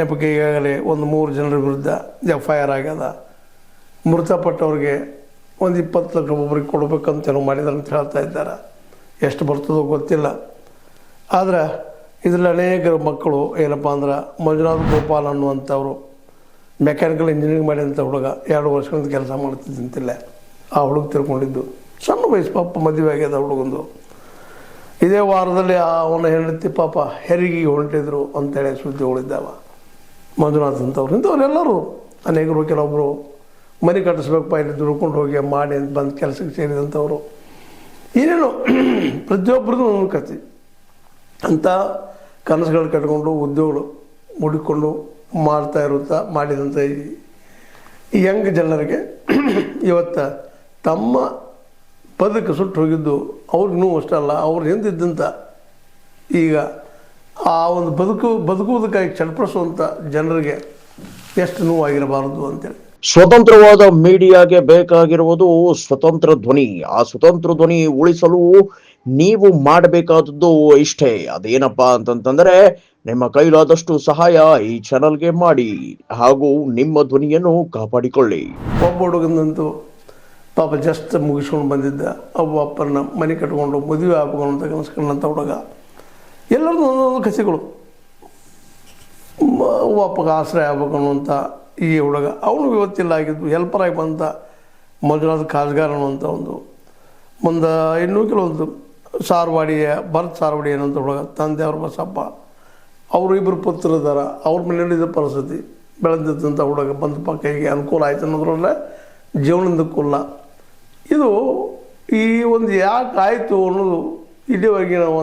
ಬಗ್ಗೆ ಈಗಾಗಲೇ ಒಂದು 3 ಜನರ ವಿರುದ್ಧ FIR ಆಗ್ಯದ. ಮೃತಪಟ್ಟವ್ರಿಗೆ ಒಂದು 20 ಲಕ್ಷ ಒಬ್ಬರಿಗೆ ಕೊಡಬೇಕಂತ ಏನೋ ಮಾಡಿದಾರೆ ಅಂತ ಹೇಳ್ತಾ ಇದ್ದಾರೆ. ಎಷ್ಟು ಬರ್ತದೋ ಗೊತ್ತಿಲ್ಲ. ಆದರೆ ಇದರಲ್ಲಿ ಅನೇಕ ಮಕ್ಕಳು ಏನಪ್ಪ ಅಂದ್ರೆ ಮಂಜುನಾಥ್ ಗೋಪಾಲ್ ಅನ್ನುವಂಥವ್ರು ಮೆಕ್ಯಾನಿಕಲ್ ಇಂಜಿನಿಯರಿಂಗ್ ಮಾಡಿದಂಥ ಹುಡುಗ 2 ವರ್ಷಗಳಿಂದ ಕೆಲಸ ಮಾಡ್ತಿದ್ದಂತಿಲ್ಲ. ಆ ಹುಡುಗ ತಿರ್ಕೊಂಡಿದ್ದು ಸಣ್ಣ ವಯಸ್ಸು ಪಾಪ ಮದುವೆ ಆಗ್ಯದ ಹುಡುಗಂದು. ಇದೇ ವಾರದಲ್ಲಿ ಅವನ ಹೆಂಡತಿ ಪಾಪ ಹೆರಿಗೆಗೆ ಹೊಂಟಿದ್ರು ಅಂತೇಳಿ ಸುದ್ದಿಗಳಿದ್ದಾವ. ಮಂಜುನಾಥ್ ಅಂತವ್ರು ಇಂಥವ್ರೆಲ್ಲರೂ ಅನೇಕರು, ಕೆಲವೊಬ್ಬರು ಮನೆ ಕಟ್ಟಿಸ್ಬೇಕಪ್ಪ ಇಲ್ಲಿ ದುಡ್ಕೊಂಡು ಹೋಗಿ ಮಾಡಿ ಅಂತ ಬಂದು ಕೆಲಸಕ್ಕೆ ಸೇರಿದಂಥವ್ರು, ಏನೇನು ಪ್ರತಿಯೊಬ್ಬರಿಗೂ ಒಂದು ಕತೆ ಅಂಥ ಕನಸುಗಳು ಕಟ್ಕೊಂಡು ಉದ್ಯೋಗಗಳು ಮುಡಿಕೊಂಡು ಮಾಡಿದಂಥ ಈ ಯಂಗ್ ಜನರಿಗೆ ಇವತ್ತು ತಮ್ಮ ಬದುಕು ಸುಟ್ಟು ಹೋಗಿದ್ದು ಅವ್ರಿಗೆ ನೋವು ಅಷ್ಟಲ್ಲ, ಅವ್ರು ಹಿಂದಿದ್ದಂಥ ಈಗ ಆ ಒಂದು ಬದುಕುವುದಕ್ಕಾಗಿ ಚಡ್ಪಡಿಸುವಂಥ ಜನರಿಗೆ ಎಷ್ಟು ನೋವಾಗಿರಬಾರದು ಅಂತೇಳಿ. ಸ್ವತಂತ್ರವಾದ ಮೀಡಿಯಾಗೆ ಬೇಕಾಗಿರುವುದು ಸ್ವತಂತ್ರ ಧ್ವನಿ. ಆ ಸ್ವತಂತ್ರ ಧ್ವನಿ ಉಳಿಸಲು ನೀವು ಮಾಡಬೇಕಾದದ್ದು ಇಷ್ಟೇ. ಅದೇನಪ್ಪಾ ಅಂತಂತಂದ್ರೆ ನಿಮ್ಮ ಕೈಲಾದಷ್ಟು ಸಹಾಯ ಈ ಚಾನಲ್ಗೆ ಮಾಡಿ ಹಾಗೂ ನಿಮ್ಮ ಧ್ವನಿಯನ್ನು ಕಾಪಾಡಿಕೊಳ್ಳಿ. ಒಬ್ಬ ಹುಡುಗನಂತೂ ಪಾಪ ಜಸ್ಟ್ ಮುಗಿಸ್ಕೊಂಡು ಬಂದಿದ್ದ, ಒಬ್ಬ ಅಪ್ಪನ ಮನೆ ಕಟ್ಕೊಂಡು ಮದುವೆ ಆಗ್ಬೇಕು ಅಂತ ಕನಸ್ಕೊಂಡಂಥ ಹುಡುಗ. ಎಲ್ಲರದ್ದು ಒಂದೊಂದು ಕಥೆಗಳು. ಅಪ್ಪಗೆ ಆಶ್ರಯ ಆಗ್ಬೇಕು ಅನ್ನುವಂಥ ಈ ಹುಡುಗ, ಅವನು ಇವತ್ತಿಲ್ಲ ಆಗಿದ್ದು ಹೆಲ್ಪರ್ ಆಗಿ ಬಂದ ಮಂಜುನಾಥ್ ಕಾಜ್ಗಾರ್ ಅನ್ನುವಂಥ ಮುಂದೆ ಇನ್ನೂ ಕೆಲವೊಂದು ಭರತ್ ಸಾರ್ವಾಡಿ ಅನ್ನೋಂಥ ಹುಡುಗ, ತಂದೆಯವ್ರ ಬಸಪ್ಪ, ಅವರು 2 ಪುತ್ರರಿದ್ದಾರೆ. ಅವ್ರ ಮನೆಯಲ್ಲಿದ್ದ ಪರಿಸ್ಥಿತಿ ಬೆಳೆದಿದ್ದಂಥ ಹುಡುಗ ಬಂದ ಕೈಗೆ ಅನುಕೂಲ ಆಯ್ತು ಅನ್ನೋದ್ರಲ್ಲೇ ಜೀವನದ ಕುಲ್ಲ. ಇದು ಈ ಒಂದು ಯಾಕೆ ಆಯಿತು ಅನ್ನೋದು ಇಲ್ಲಿವರೆಗೆ ನಾವು